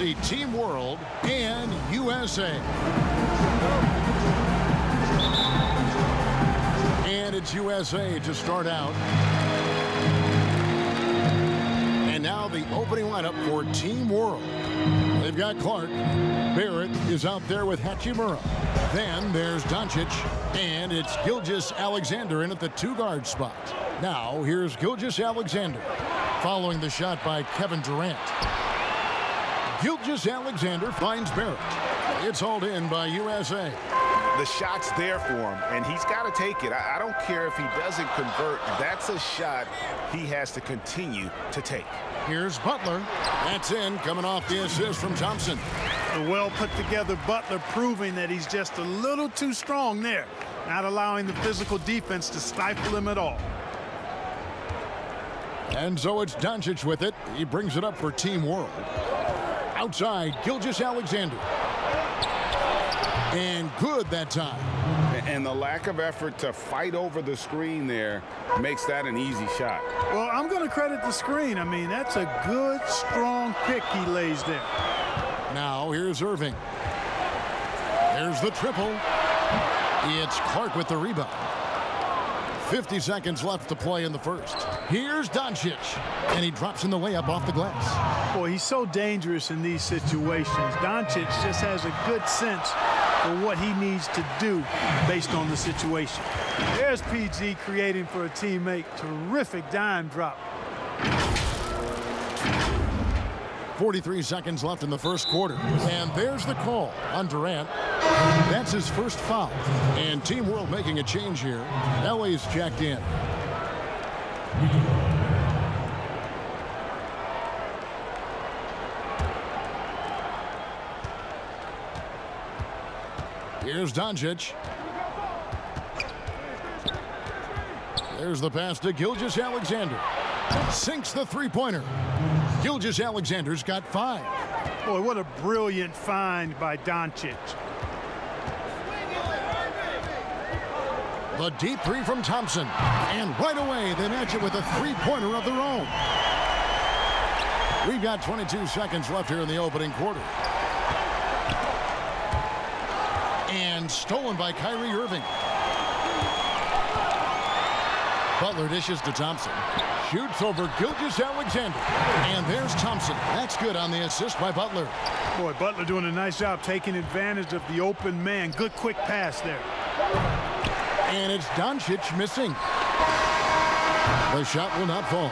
see Team World and USA. And it's USA to start out. And now the opening lineup for Team World. They've got Clark. Barrett is out there with Hachimura. Then there's Doncic. And it's Gilgeous-Alexander in at the two-guard spot. Now here's Gilgeous-Alexander following the shot by Kevin Durant. Gilgeous-Alexander finds Barrett. It's hauled in by USA. The shot's there for him, and he's got to take it. I don't care if he doesn't convert. That's a shot he has to continue to take. Here's Butler. That's in, coming off the assist from Thompson. The well-put-together Butler proving that he's just a little too strong there, not allowing the physical defense to stifle him at all. And so it's Doncic with it. He brings it up for Team World. Outside, Gilgeous-Alexander. And good that time. And the lack of effort to fight over the screen there makes that an easy shot. Well, I'm going to credit the screen. I mean, that's a good, strong pick he lays there. Now here's Irving. There's the triple. It's Clark with the rebound. 50 seconds left to play in the first. Here's Doncic. And he drops in the layup off the glass. Boy, he's so dangerous in these situations. Doncic just has a good sense for what he needs to do based on the situation. There's PG creating for a teammate. Terrific dime drop. 43 seconds left in the first quarter. And there's the call on Durant. That's his first foul. And Team World making a change here. LA's checked in. Here's Doncic. There's the pass to Gilgeous-Alexander. Sinks the three-pointer. Gilgeous-Alexander's got 5. Boy, what a brilliant find by Doncic. The deep three from Thompson. And right away, they match it with a three-pointer of their own. We've got 22 seconds left here in the opening quarter. And stolen by Kyrie Irving. Butler dishes to Thompson. Shoots over Gilgeous-Alexander. And there's Thompson. That's good on the assist by Butler. Boy, Butler doing a nice job taking advantage of the open man. Good quick pass there. And it's Doncic missing. The shot will not fall.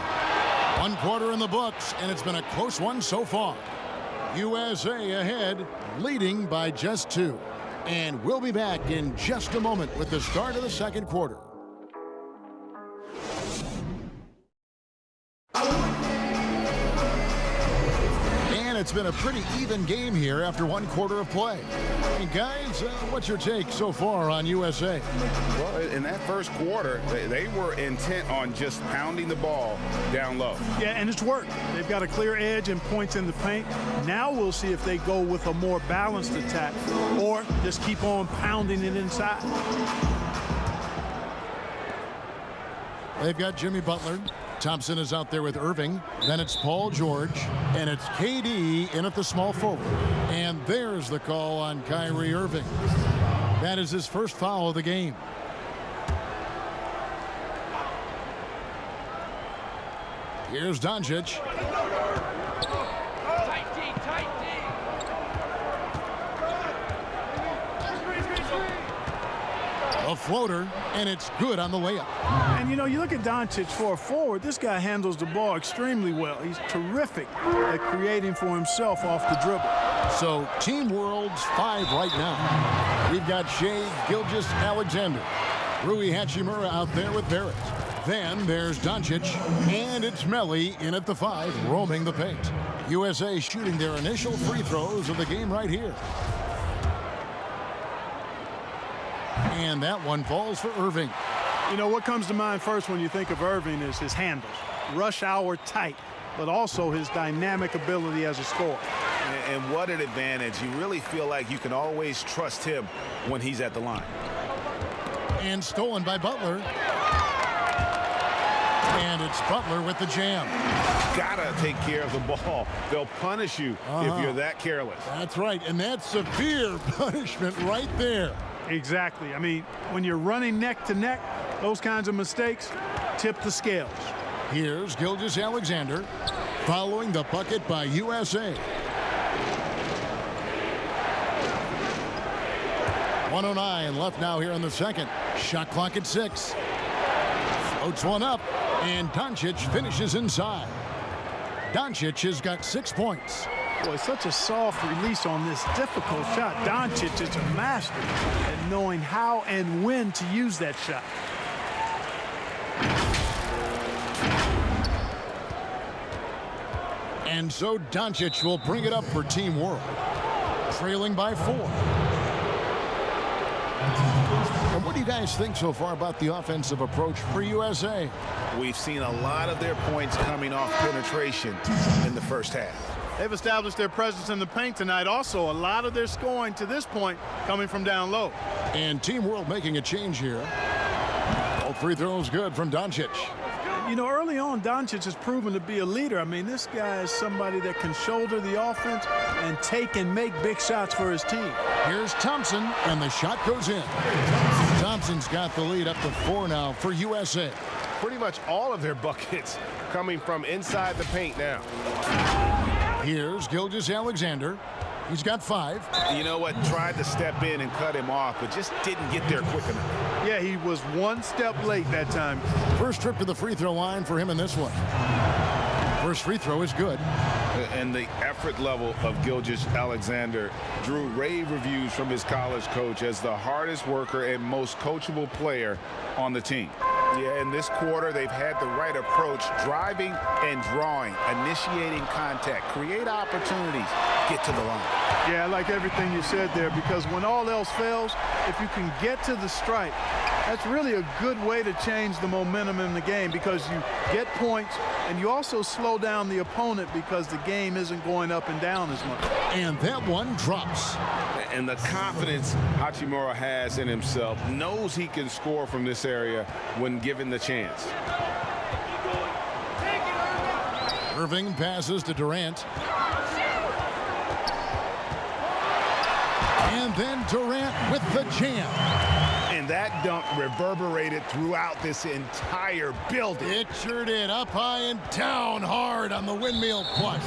1 quarter in the books, and it's been a close one so far. USA ahead, leading by just 2. And we'll be back in just a moment with the start of the second quarter. And it's been a pretty even game here after 1 quarter of play. Hey guys, what's your take so far on USA? Well, in that first quarter, they were intent on just pounding the ball down low. Yeah, and it's worked. They've got a clear edge and points in the paint. Now we'll see if they go with a more balanced attack or just keep on pounding it inside. They've got Jimmy Butler. Thompson is out there with Irving. Then it's Paul George. And it's KD in at the small forward. And there's the call on Kyrie Irving. That is his first foul of the game. Here's Doncic. A floater, and it's good on the layup. And, you know, you look at Doncic for a forward, this guy handles the ball extremely well. He's terrific at creating for himself off the dribble. So, Team World's 5 right now. We've got Shai Gilgeous-Alexander. Rui Hachimura out there with Barrett. Then there's Doncic, and it's Melli in at the 5, roaming the paint. USA shooting their initial free throws of the game right here. And that one falls for Irving. You know, what comes to mind first when you think of Irving is his handles. Rush hour tight, but also his dynamic ability as a scorer. And what an advantage. You really feel like you can always trust him when he's at the line. And stolen by Butler. And it's Butler with the jam. Gotta take care of the ball. They'll punish you if you're that careless. That's right, and that's severe punishment right there. Exactly. I mean, when you're running neck to neck, those kinds of mistakes tip the scales. Here's Gilgeous-Alexander following the bucket by USA. 1:09 left now here in the second. Shot clock at 6. Floats one up, and Doncic finishes inside. Doncic has got 6 points. Boy, such a soft release on this difficult shot. Doncic is a master at knowing how and when to use that shot. And so Doncic will bring it up for Team World, trailing by 4. And what do you guys think so far about the offensive approach for USA? We've seen a lot of their points coming off penetration in the first half. They've established their presence in the paint tonight. Also, a lot of their scoring to this point coming from down low. And Team World making a change here. All free throws good from Doncic. You know, early on, Doncic has proven to be a leader. I mean, this guy is somebody that can shoulder the offense and take and make big shots for his team. Here's Thompson, and the shot goes in. Thompson's got the lead up to 4 now for USA. Pretty much all of their buckets coming from inside the paint now. Here's Gilgeous-Alexander. He's got 5. You know what? Tried to step in and cut him off, but just didn't get there quick enough. Yeah, he was one step late that time. First trip to the free throw line for him in this one. First free throw is good. And the effort level of Gilgeous-Alexander drew rave reviews from his college coach as the hardest worker and most coachable player on the team. Yeah, in this quarter, they've had the right approach, driving and drawing, initiating contact, create opportunities, get to the line. Yeah, I like everything you said there, because when all else fails, if you can get to the stripe, that's really a good way to change the momentum in the game, because you get points and you also slow down the opponent because the game isn't going up and down as much. And that one drops. And the confidence Hachimura has in himself, knows he can score from this area when given the chance. Irving passes to Durant. And then Durant with the jam. And that dunk reverberated throughout this entire building. It sure did. Up high and down hard on the windmill flush.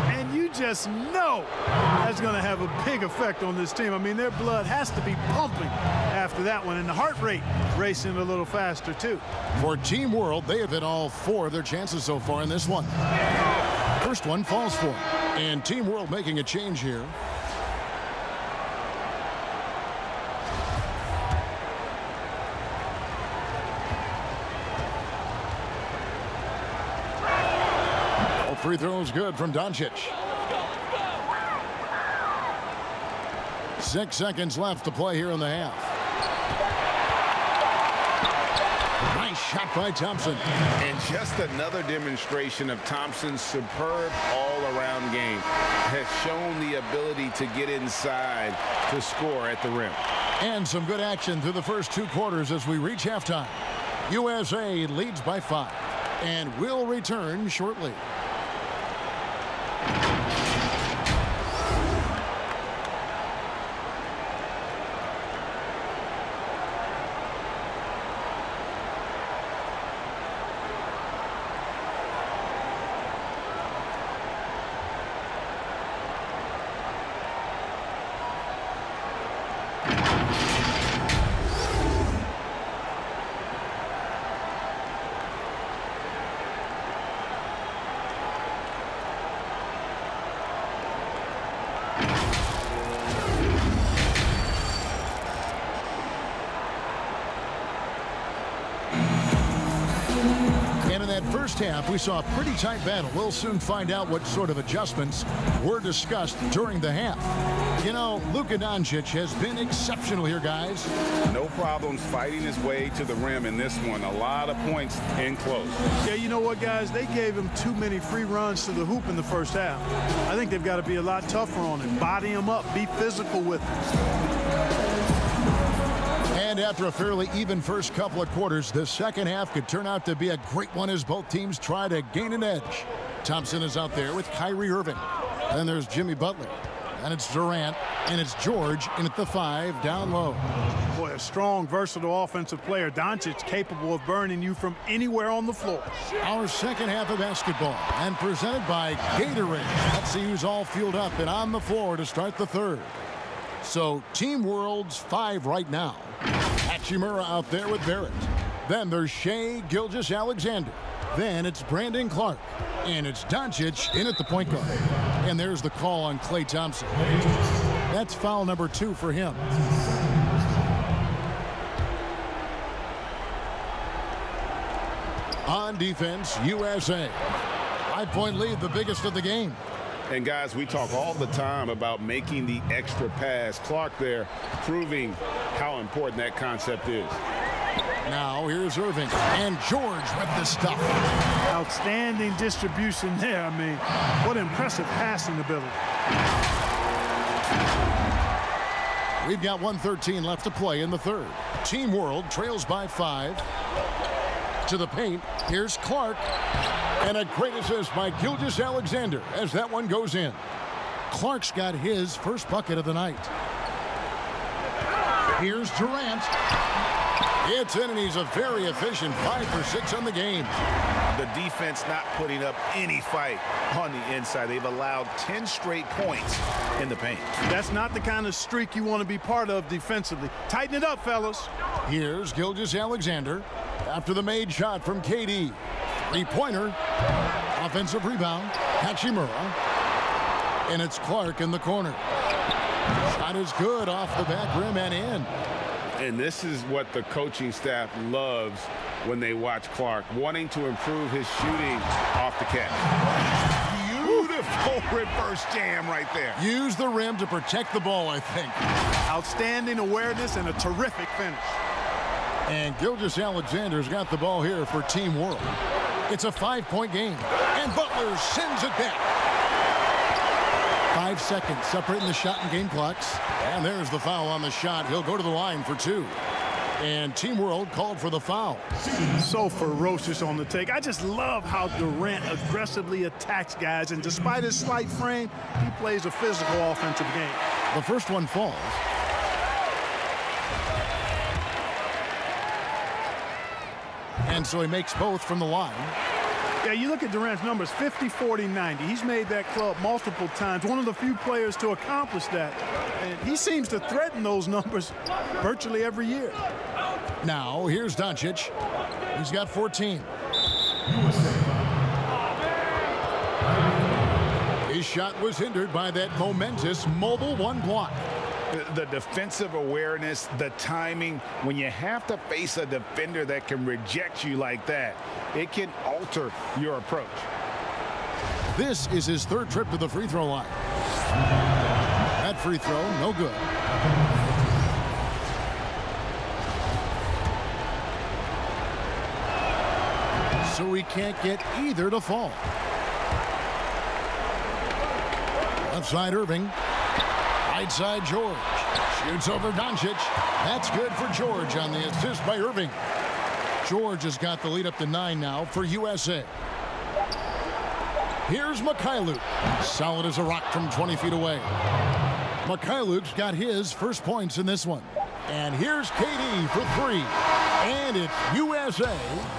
And you just know that's going to have a big effect on this team. I mean, their blood has to be pumping after that one, and the heart rate racing a little faster, too. For Team World, they have hit all 4 of their chances so far in this one. First one falls for them. And Team World making a change here. Free throws good from Doncic. 6 seconds left to play here in the half. Nice shot by Thompson. And just another demonstration of Thompson's superb all-around game. Has shown the ability to get inside to score at the rim. And some good action through the first 2 quarters as we reach halftime. USA leads by 5 and will return shortly. First half, we saw a pretty tight battle. We'll soon find out what sort of adjustments were discussed during the half. You know, Luka Doncic has been exceptional here, guys. No problems fighting his way to the rim in this one. A lot of points in close. Yeah, you know what, guys? They gave him too many free runs to the hoop in the first half. I think they've got to be a lot tougher on him. Body him up. Be physical with him. And after a fairly even first couple of quarters, the second half could turn out to be a great one as both teams try to gain an edge. Thompson is out there with Kyrie Irving. Then there's Jimmy Butler. And it's Durant. And it's George in at the 5 down low. Boy, a strong, versatile offensive player. Doncic capable of burning you from anywhere on the floor. Our second half of basketball and presented by Gatorade. Let's see who's all fueled up and on the floor to start the third. So Team World's 5 right now. Hachimura out there with Barrett. Then there's Shai Gilgeous-Alexander. Then it's Brandon Clark. And it's Doncic in at the point guard. And there's the call on Klay Thompson. That's foul number 2 for him. On defense, USA. 5-point lead, the biggest of the game. And guys, we talk all the time about making the extra pass. Clark there proving how important that concept is. Now here's Irving and George with the stuff. Outstanding distribution there. I mean, what impressive passing ability. We've got 1:13 left to play in the third. Team World trails by 5. To the paint, here's Clark. And a great assist by Gilgeous-Alexander as that one goes in. Clark's got his first bucket of the night. Here's Durant. It's in, and he's a very efficient 5 for 6 on the game. The defense not putting up any fight on the inside. They've allowed 10 straight points in the paint. That's not the kind of streak you want to be part of defensively. Tighten it up, fellas. Here's Gilgeous-Alexander after the made shot from KD. Three-pointer. Offensive rebound. Hachimura. And it's Clark in the corner. Shot is good off the back rim and in. And this is what the coaching staff loves when they watch Clark, wanting to improve his shooting off the catch. Beautiful reverse jam right there. Use the rim to protect the ball, I think. Outstanding awareness and a terrific finish. And Gilgeous-Alexander's got the ball here for Team World. It's a 5-point game. And Butler sends it back. 5 seconds separating the shot and game clocks. And there's the foul on the shot. He'll go to the line for 2. And Team World called for the foul. So ferocious on the take. I just love how Durant aggressively attacks guys. And despite his slight frame, he plays a physical offensive game. The first one falls. And so he makes both from the line. Yeah, you look at Durant's numbers, 50, 40, 90. He's made that club multiple times. One of the few players to accomplish that. And he seems to threaten those numbers virtually every year. Now, here's Doncic. He's got 14. His shot was hindered by that momentous mobile 1 block. The defensive awareness, the timing, when you have to face a defender that can reject you like that, it can alter your approach. This is his 3rd trip to the free throw line. That free throw, no good. So he can't get either to fall. Left side Irving. Right side George. Shoots over Doncic. That's good for George on the assist by Irving. George has got the lead up to 9 now for USA. Here's Mikhailuk. Solid as a rock from 20 feet away. Mikhailuk's got his first points in this one. And here's KD for 3. And it's USA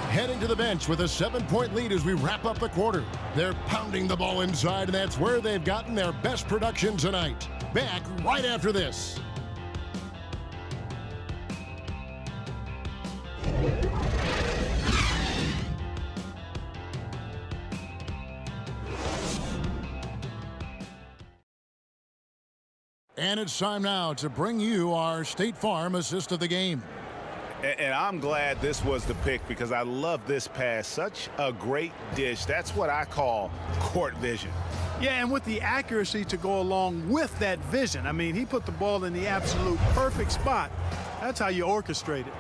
heading to the bench with a 7-point lead as we wrap up the quarter. They're pounding the ball inside, and that's where they've gotten their best production tonight. Back right after this. And it's time now to bring you our State Farm assist of the game. And I'm glad this was the pick because I love this pass. Such a great dish. That's what I call court vision. Yeah, and with the accuracy to go along with that vision. I mean, he put the ball in the absolute perfect spot. That's how you orchestrate it.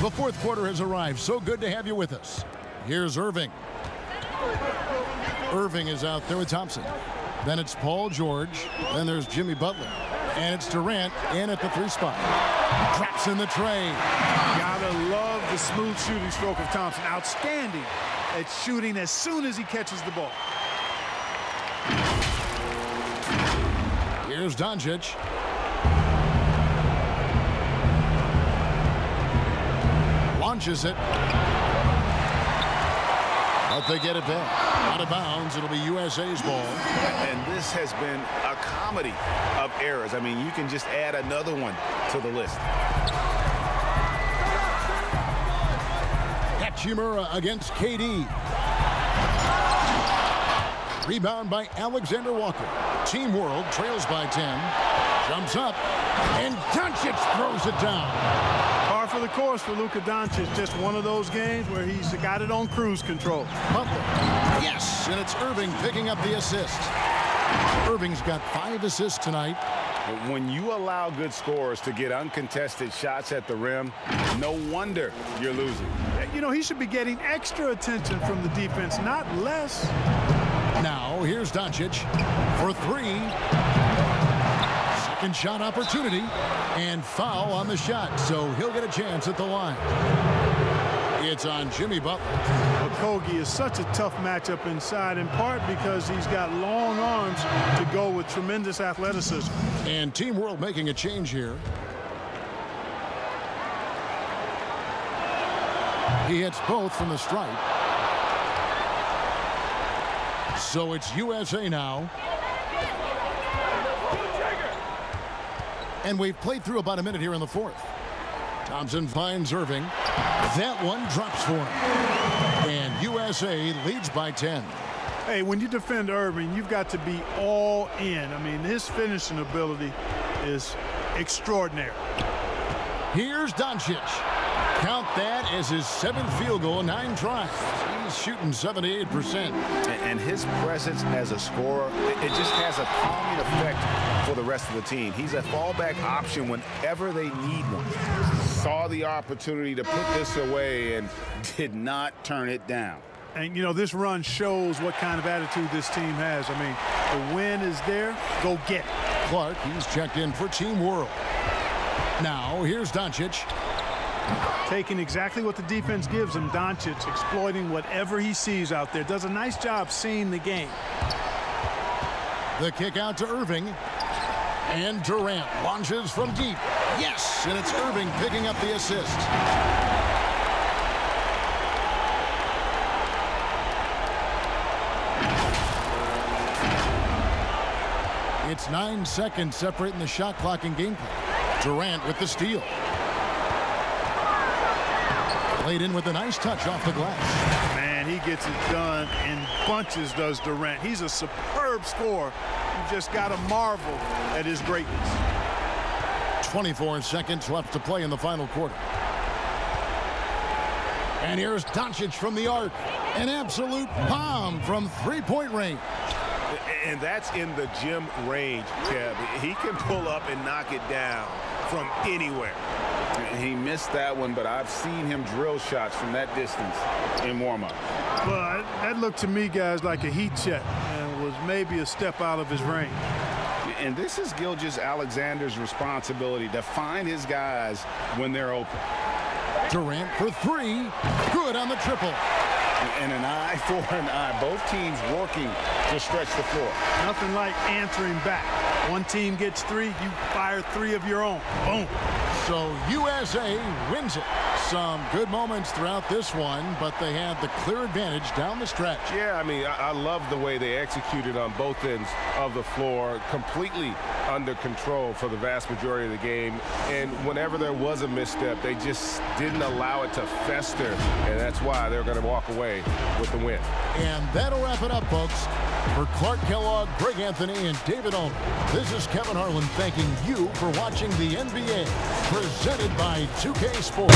The fourth quarter has arrived. So good to have you with us. Here's Irving. Irving is out there with Thompson. Then it's Paul George. Then there's Jimmy Butler. And it's Durant in at the 3 spot. Drops in the tray. Gotta love the smooth shooting stroke of Thompson. Outstanding at shooting as soon as he catches the ball. Here's Doncic. Launches it. But they get it back. Out of bounds. It'll be USA's ball. And this has been a comedy of errors. I mean, you can just add another one to the list. Hachimura against KD. Rebound by Alexander Walker. Team World trails by 10. Jumps up. And Doncic throws it down. Par for the course for Luka Doncic. Just one of those games where he's got it on cruise control. Butler. Yes, and it's Irving picking up the assist. Irving's got 5 assists tonight. When you allow good scorers to get uncontested shots at the rim, no wonder you're losing. You know, he should be getting extra attention from the defense, not less. Now, here's Doncic for 3. Second shot opportunity. And foul on the shot, so he'll get a chance at the line. It's on Jimmy Butler. Okogie is such a tough matchup inside, in part because he's got long arms to go with tremendous athleticism. And Team World making a change here. He hits both from the stripe. So it's USA now. And we've played through about a minute here in the 4th. Thompson finds Irving. That one drops for him. And USA leads by 10. Hey, when you defend Irving, you've got to be all in. I mean, his finishing ability is extraordinary. Here's Doncic. Count that as his 7th field goal, 9 tries. He's shooting 78%. And his presence as a scorer, it just has a calming effect for the rest of the team. He's a fallback option whenever they need one. Saw the opportunity to put this away and did not turn it down. And, you know, this run shows what kind of attitude this team has. I mean, the win is there. Go get it. Clark, he's checked in for Team World. Now, here's Doncic. Taking exactly what the defense gives him. Doncic exploiting whatever he sees out there. Does a nice job seeing the game. The kick out to Irving. And Durant launches from deep. Yes, and it's Irving picking up the assist. It's 9 seconds separating the shot clock and gameplay. Durant with the steal. Played in with a nice touch off the glass. Man, he gets it done in bunches, does Durant. He's a superb scorer. You just got to marvel at his greatness. 24 seconds left to play in the final quarter. And here's Doncic from the arc. An absolute bomb from 3-point range. And that's in the gym range, Kev. He can pull up and knock it down from anywhere. He missed that one, but I've seen him drill shots from that distance in warm-up. Well, that looked to me, guys, like a heat check and was maybe a step out of his range. And this is Gilgeous-Alexander's responsibility to find his guys when they're open. Durant for 3. Good on the triple. And an eye for an eye. Both teams working to stretch the floor. Nothing like answering back. One team gets 3, you fire 3 of your own. Boom. So USA wins it. Some good moments throughout this one, but they had the clear advantage down the stretch. Yeah, I mean, I love the way they executed on both ends of the floor, completely under control for the vast majority of the game. And whenever there was a misstep, they just didn't allow it to fester, and that's why they're going to walk away with the win. And that'll wrap it up, folks. For Clark Kellogg, Greg Anthony, and David Owen, this is Kevin Harlan thanking you for watching the NBA, presented by 2K Sports.